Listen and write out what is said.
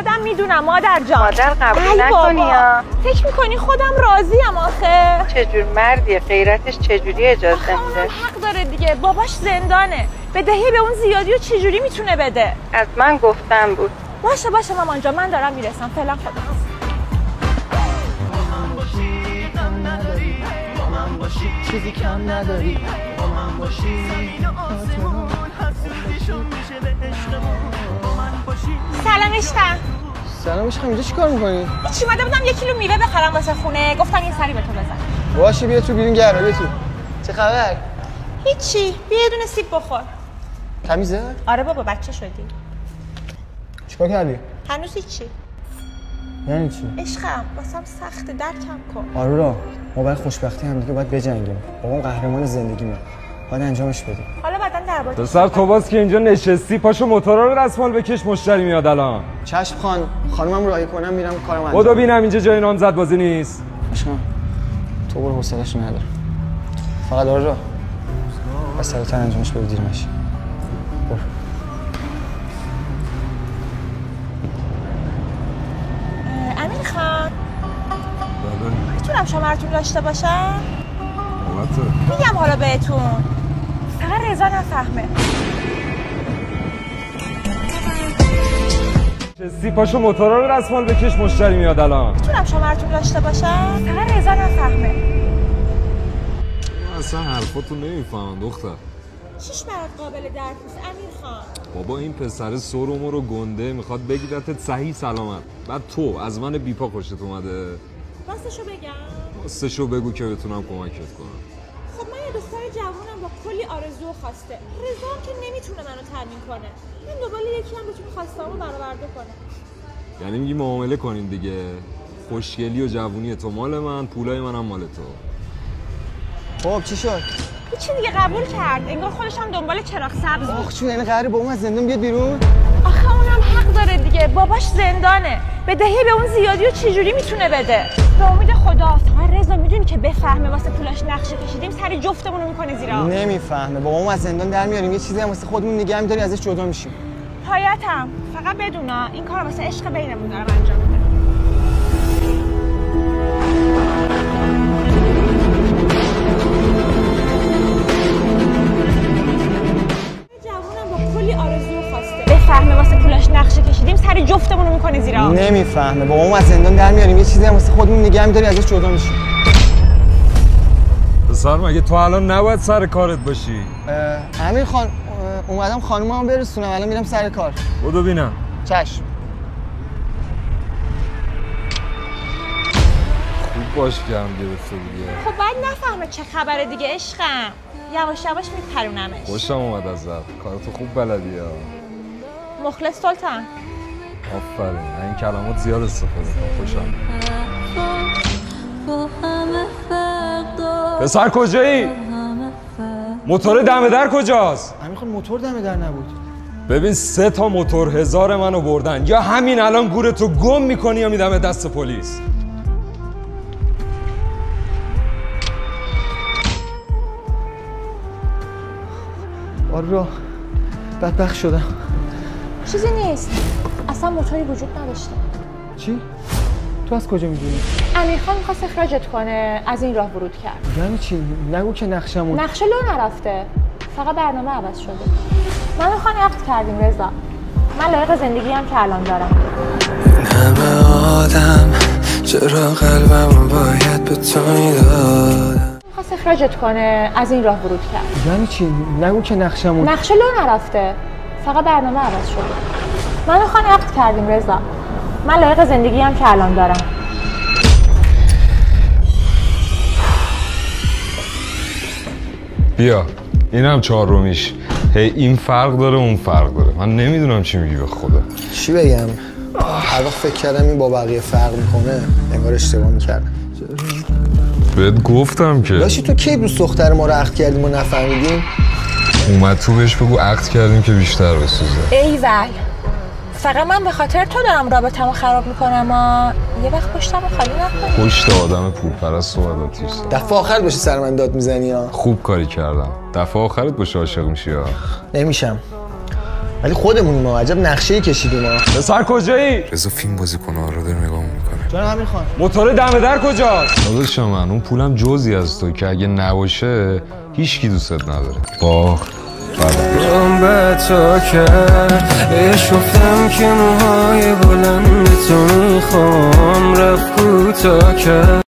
خودم میدونم مادر جان. مادر قبول نکنی یا فکر میکنی خودم راضیم آخه؟ چجور مردیه؟ غیرتش چجوری اجازه میده؟ حق داره دیگه، باباش زندانه، بدهی به اون زیادی و چجوری میتونه بده؟ از من گفتن بود. باشه مامان جان، من دارم میرسم، فعلا خدا. چیزی کم نداری با من باشی. سلام عشقم. سلام عشقم، اینجا چیکار می‌کنی؟ هیچی، اومده بودم 1 کیلو میوه بخرم واسه خونه، گفتم یه سری به تو بزن. باشه بیا تو، بیرون گرمه، بیا تو. چه خبر؟ هیچی، بیا یه دونه سیب بخور. تمیزه؟ آره بابا، بچه شدی. چیکار کردی؟ هنوز هیچی. یعنی چی؟ عشقم واسم سخته، درکم کن. آرورا، ما برای خوشبختی هم دیگه باید بجنگیم. بابام قهرمان زندگیمه، باید انجامش بدیم. حالا بعدن درباره پسر تو باز که اینجا نشستی، پاشو موتورا رو دستمال بکش، مشتری میاد الان. چشم خانمم راهی کنم میرم کارم انجام. بدو ببینم اینجا جای نامزد بازی نیست. عشقم تو برو، حوصله‌اش نداره. فقط آرورا بس سریعتر انجامش بده، دیر نشه. برو. امیر خان، میتونم شمارتون داشته باشم؟ میگم حالا بهتون، فقط رضا نفهمه. چستی پاشو موتورا رو دستمال بکش، مشتری میاد الان. میتونم شمارتون داشته باشم؟ فقط رضا نفهمه. اصلا حرفاتو نمیفهمم دختر. چیش برات قابل درکست امیر خان؟ بابا این پسر سرمو رو گنده میخواد بگیرتت صحیح سلامت، بعد تو از من بیپا خوشت اومده. راستشو بگم؟ راستشو بگو که بتونم کمکت کنم. خب من یه دختر جوونم با کلی آرزو و خواسته، رضا که نمیتونه منو تامین کنه، من دنبال یکی هم بتونه خواسته‌امو برآورده کنه. یعنی میگی معامله کنین دیگه؟ خوشگلی و جوونی تو مال من، پولای منم مال تو. خب چی شد؟ هیچی دیگه، قبول کرد، انگار خودش هم دنبال چراغ سبز بود. آخ چون یعنی قراره با اون از زندان بیاد بیرون؟ آخه اونم حق داره دیگه، باباش زندانه، بدهی به اون زیادی و چجوری میتونه بده؟ به امید خدا. فقط رضا میدونی که بفهمه واسه پولاش نقشه کشیدیم، سری جفتمون رو میکنه زیر آب. نمیفهمه، بابامو از زندان در میاریم، یه چیزی هم واسه خودمون نگه می‌داری، ازش جدا میشیم. پایتم، فقط بدونا این کار واسه عشق بینمون دارم انجام میدم. بفهمه واسه پولاش نقشه کشیدیم، سری جفتمون رو میکنه زیر آب. نمیفهمه، بابامو از زندان در میاریم، یه چیزی هم واسه خودمون نگه می‌داری، ازش جدا میشیم. پسر مگه تو الان نباید سر کارت باشی؟ امیر خان، اومدم خانومم برسونم، الان میرم سر کار. بدو ببینم. چشم. خوب باش گرم گرفته دیگه. خب باید نفهمه چه خبره دیگه عشقم، یواش یواش میپرونمش. خوشم اومد ازت، کارتو خوب بلدی ها. مخلص سلطان. آفرین، این کلمات زیاد استفاده کن، خوشم. پسر کجایی؟ موتور دم در کجاست؟ امیر خان موتور دم در نبود. ببین 3 تا موتور 1000 منو بردن، یا همین الان گورتو گم میکنی یا میدم دست پلیس. آره بدبخت شدم. چیزی نیست، اصلا موتوری وجود نداشته. چی؟ تو از کجا میدونی؟ امیرخان میخواست اخراجت کنه، از این راه ورود کرد. یعنی چی؟ نگو که نقشمون. نقشه لو نرفته، فقط برنامه عوض شده. من و خان عقد کردیم رضا، من لایق زندگی هم که الان دارم. این همه آدم چرا قلبم باید به تو میدادم؟ میخواست اخراجت کنه، از این راه ورود کرد. یعنی چی؟ نگو که نقشمون. نقشه لو نرفته، فقط برنامه عوض شده. من و خان عقد کردیم رضا، من لایق زندگی هم که الان دارم. بیا اینم 4میش. هی این فرق داره اون فرق داره، من نمیدونم چی میگی به خدا. چی بگم؟ هر وقت فکر کردم این با بقیه فرق میکنه انگار اشتباه میکردم. بهت گفتم که داشتی تو کی دوست دختر ما رو عقد کردیم و نفهمیدیم؟ اومد تو بهش بگو عقد کردیم که بیشتر بسوزه. ایول، فقط من به خاطر تو دارم رابطمو خراب میکنم یه وقت پشتمو خالی نکنی. پشت آدم پولپرست و عادتیست. دفعه آخر باشه سر من داد میزنی ها. خوب کاری کردم. دفعه آخرت باشه عاشق میشی ها. نمیشم. ولی خودمونیم ما، عجب نقشه‌ای کشیدیم ما. پسر کجایی؟ رضا فیلم بازی کنه آره داره نگاه میکنه. جان امیر خان موتور دم در کجاست؟ داداش من اون پولم جزئی از تو که اگه نباشه هیچ کی دوستت نداره. باخت. به تو کرد شفتم که موهای بلند تو میخوام رفت کوتا کرد